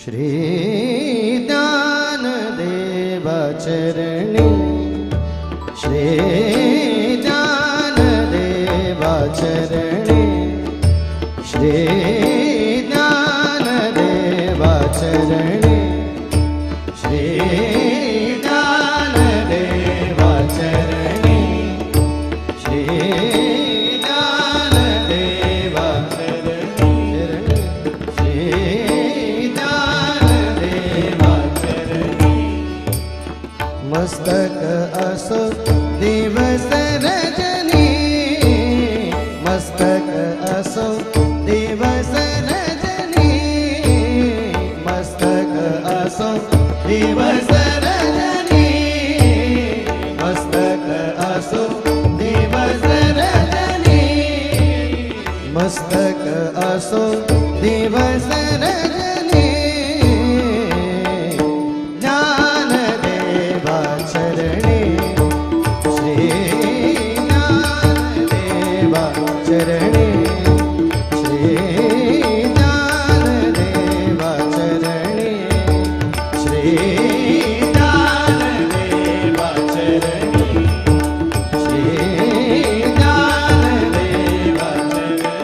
श्री ज्ञानदेव चरणी, श्री ज्ञानदेव चरणी, श्री ज्ञानदेव चरणी, श्री ज्ञानदेव चरणी, श्री ज्ञानदेव चरणी, श्री मस्तक असो दिवस रजनी, मस्तक असो दिवस रजनी, मस्तक असो दिवस रजनी, मस्तक असो दिवस रजनी, मस्तक असो दिवस रजनी, चरणी, श्री ज्ञानदेव चरणी, श्री ज्ञानदेव चरणी, श्री ज्ञानदेव चरणी,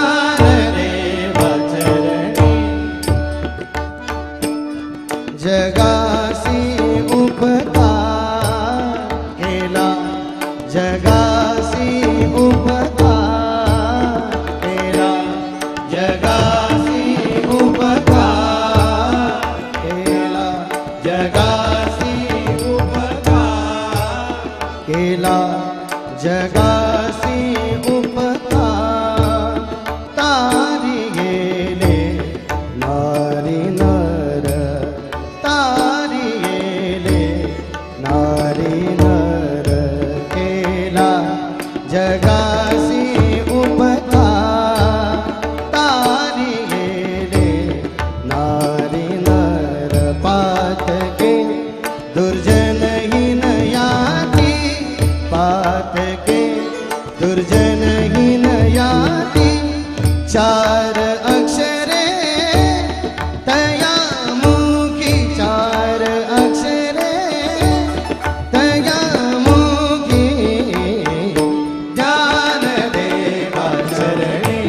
ज्ञानदेव चरणी, जगासी उपकार केला, जगासी उपकार केला, जगासी उपकार केला, जगासी उपकार केला, जगासी उपकार तारी गेले नारी नर, तारी गेले नारी नर, जगासी उपकार तारी गेले नारी नर, पातके दुर्जनहीन याती, पातके दुर्जनहीन याती, चार अक्षरे तया मुखी, चार अक्षरे तया मुखी, ज्ञानदेव चरणी,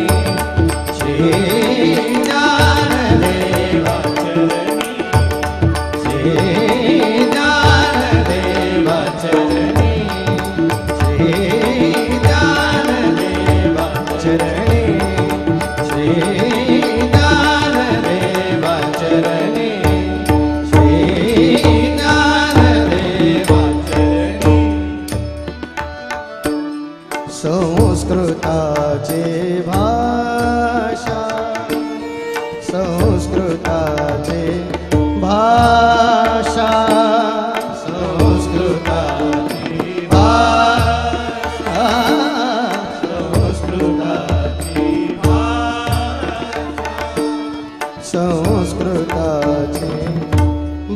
श्री ज्ञानदेव चरणी, श्री ज्ञानदेव चरणी, श्री ज्ञानदेव चरणी, श्री ज्ञानदेव चरणी, श्री ज्ञानदेव संस्कृताची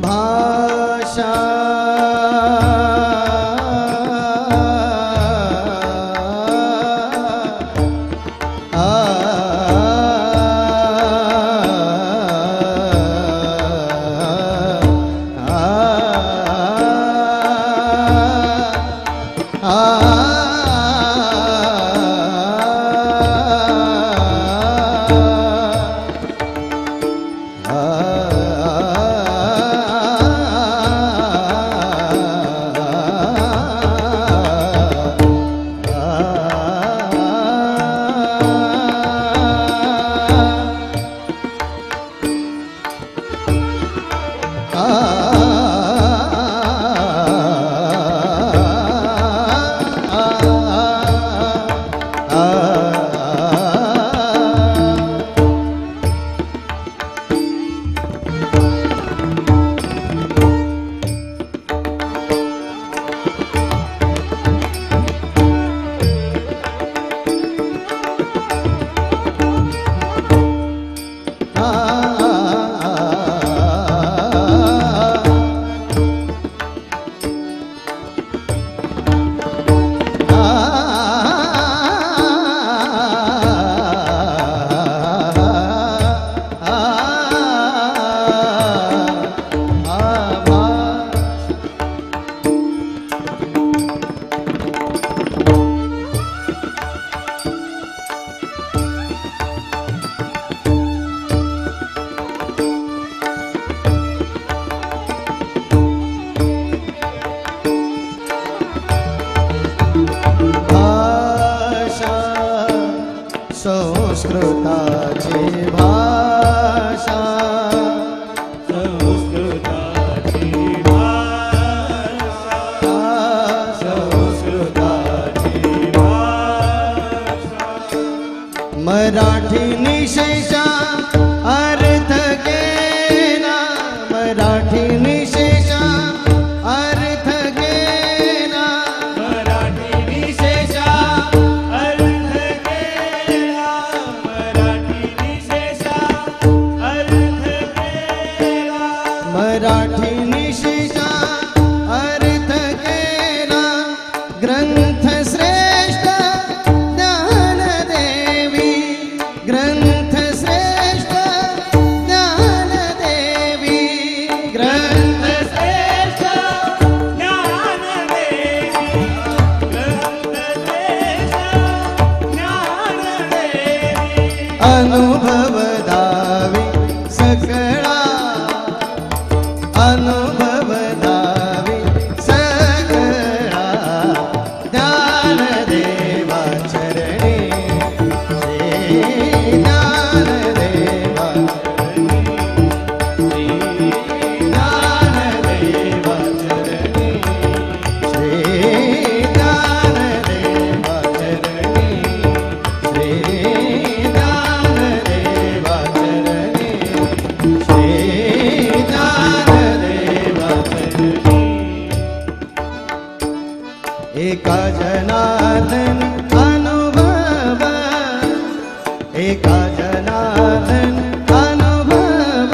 भाषा संस्कृताची भाषा संस्कृताची भाषा संस्कृताची भाषा मराठी निशेषा अर्थ गेला मराठी निशेषा अर्थ गेला मराठी विशेषा अर्थ केला मराठी विशेषा अर्थ केला मराठी निशेषा अर्थ गेला ग्रंथ श्रेष्ठ ज्ञानदेवी ग्रंथ श्रेष्ठ ज्ञानदेवी ग्रंथ श्रेष्ठ ज्ञानदेवी ग्रंथ श्रेष्ठ ज्ञानदेवी अनुभव दावी सकळा अनुभव दावी सकळा ज्ञानदेवा चरणी श्री ज्ञानदेवा चरणी ज्ञानदेवा चरणी श्री ज्ञानदेवा चरणी श्री ज्ञानदेवा चरणी श्री ज्ञानदेवा चरणी एका जनार्दन अनुभव एका जनार्दन अनुभव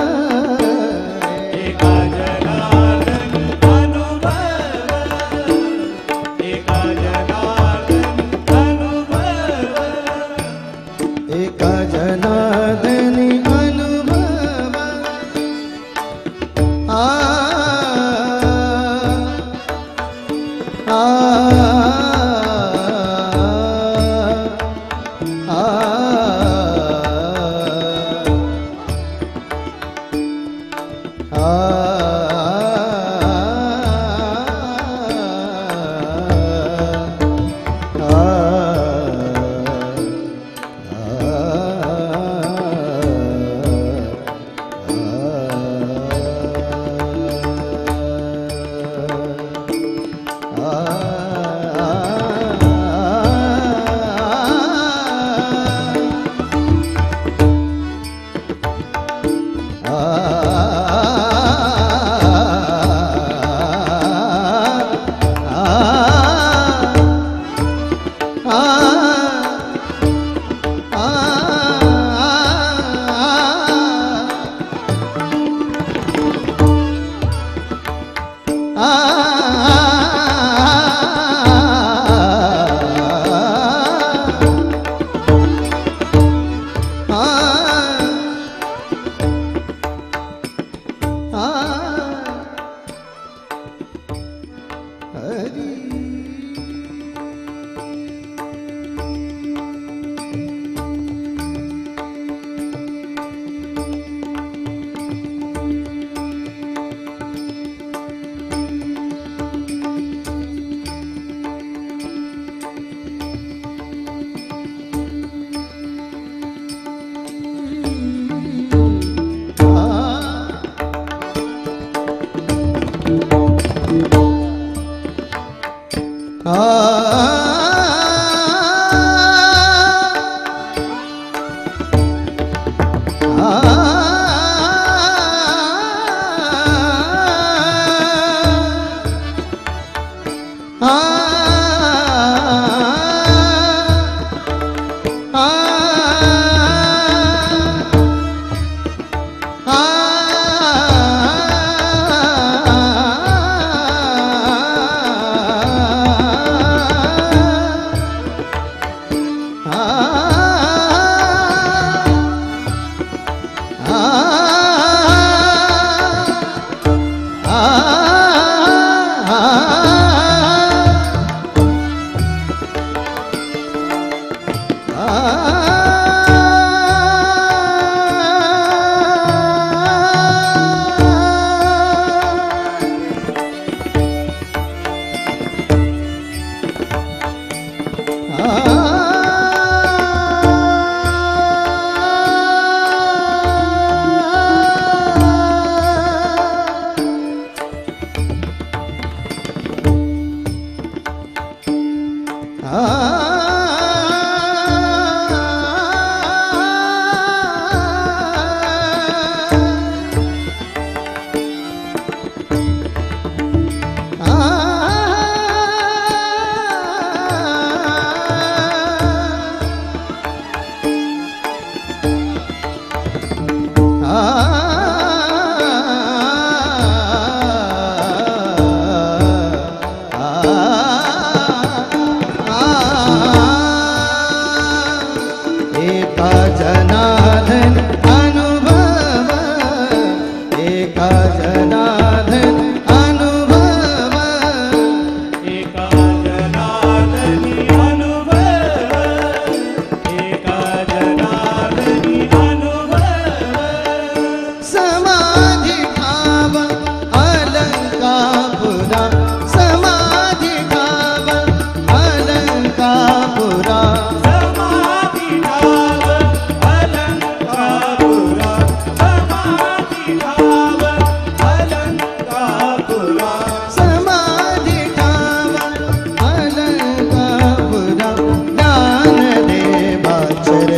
एका जनार्दन अनुभव एका जनार्दन अनुभव एका जनार्दनी अनुभव आ आ आ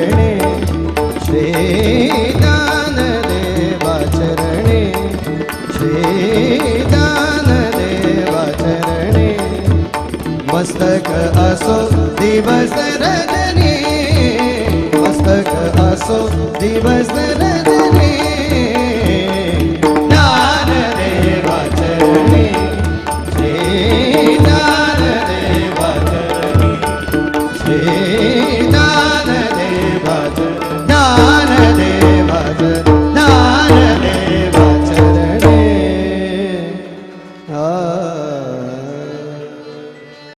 चरणे श्री ज्ञानदेवा चरणे श्री ज्ञानदेवा चरणे मस्तक असो दिवस रजनी मस्तक असो दिवस रजनी ज्ञानदेवा चरणी श्री ज्ञानदेवा चरणी श्री